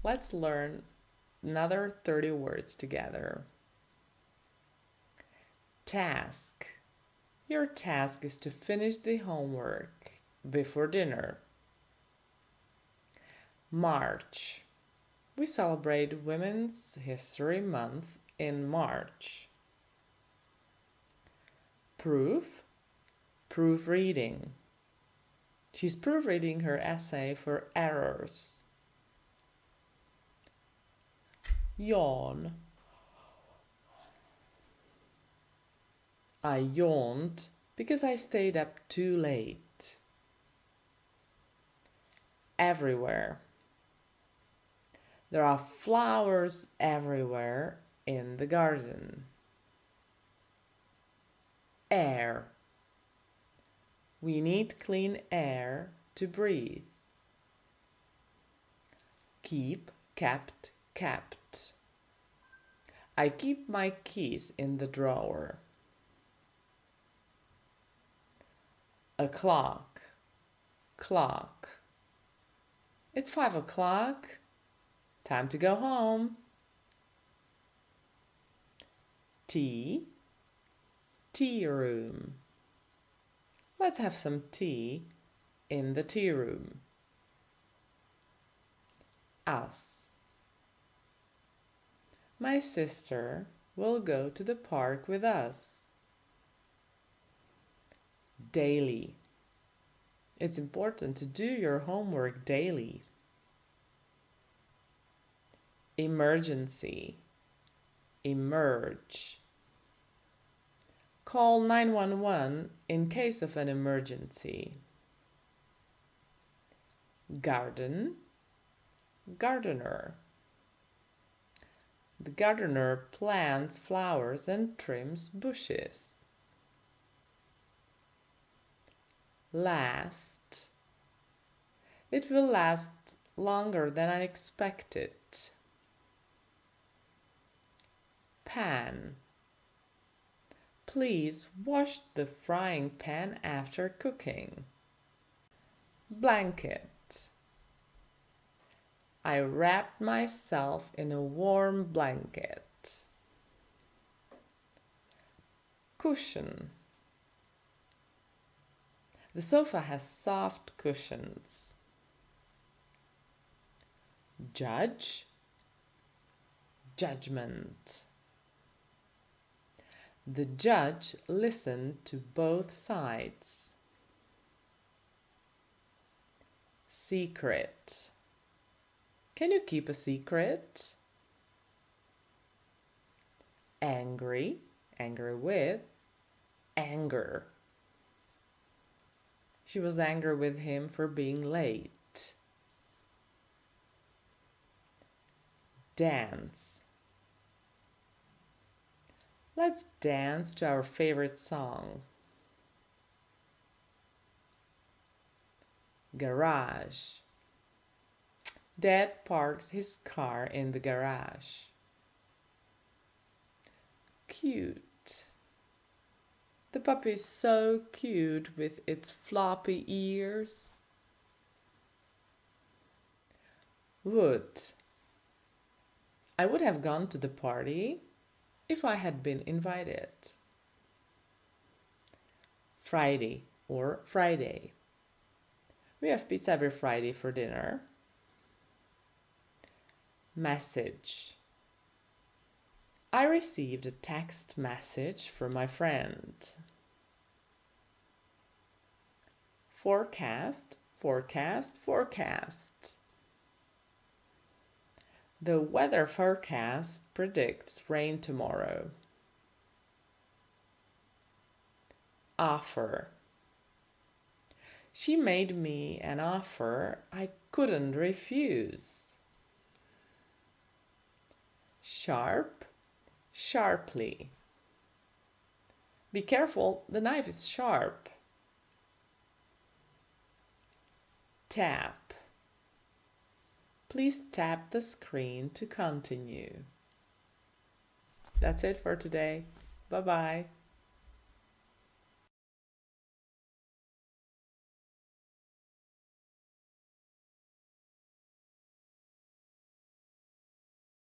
Let's learn another 30 words together. Task. Your task is to finish the homework before dinner. March. We celebrate Women's History Month in March. Proof. Proofreading. She's proofreading her essay for errors. Yawn. I yawned because I stayed up too late. Everywhere. There are flowers everywhere in the garden. Air. We need clean air to breathe. Keep, kept, kept. I keep my keys in the drawer. O'clock, clock. It's 5 o'clock. Time to go home. Tea, tea room. Let's have some tea in the tea room. Us. My sister will go to the park with us. Daily. It's important to do your homework daily. Emergency. Emerge. Call 911 in case of an emergency. Garden. Gardener. The gardener plants flowers and trims bushes. Last. It will last longer than I expected. Pan. Please wash the frying pan after cooking. Blanket. I wrapped myself in a warm blanket. Cushion. The sofa has soft cushions. Judge. Judgment. The judge listened to both sides. Secret. Can you keep a secret? Angry. Angry with. Anger. She was angry with him for being late. Dance. Let's dance to our favorite song. Garage. Dad parks his car in the garage. Cute. The puppy is so cute with its floppy ears. Would. I would have gone to the party if I had been invited. Friday or Friday. We have pizza every Friday for dinner. Message. I received a text message from my friend. Forecast, forecast, forecast. The weather forecast predicts rain tomorrow. Offer. She made me an offer I couldn't refuse. Sharp, sharply. Be careful, the knife is sharp. Tap. Please tap the screen to continue. That's it for today. Bye-bye.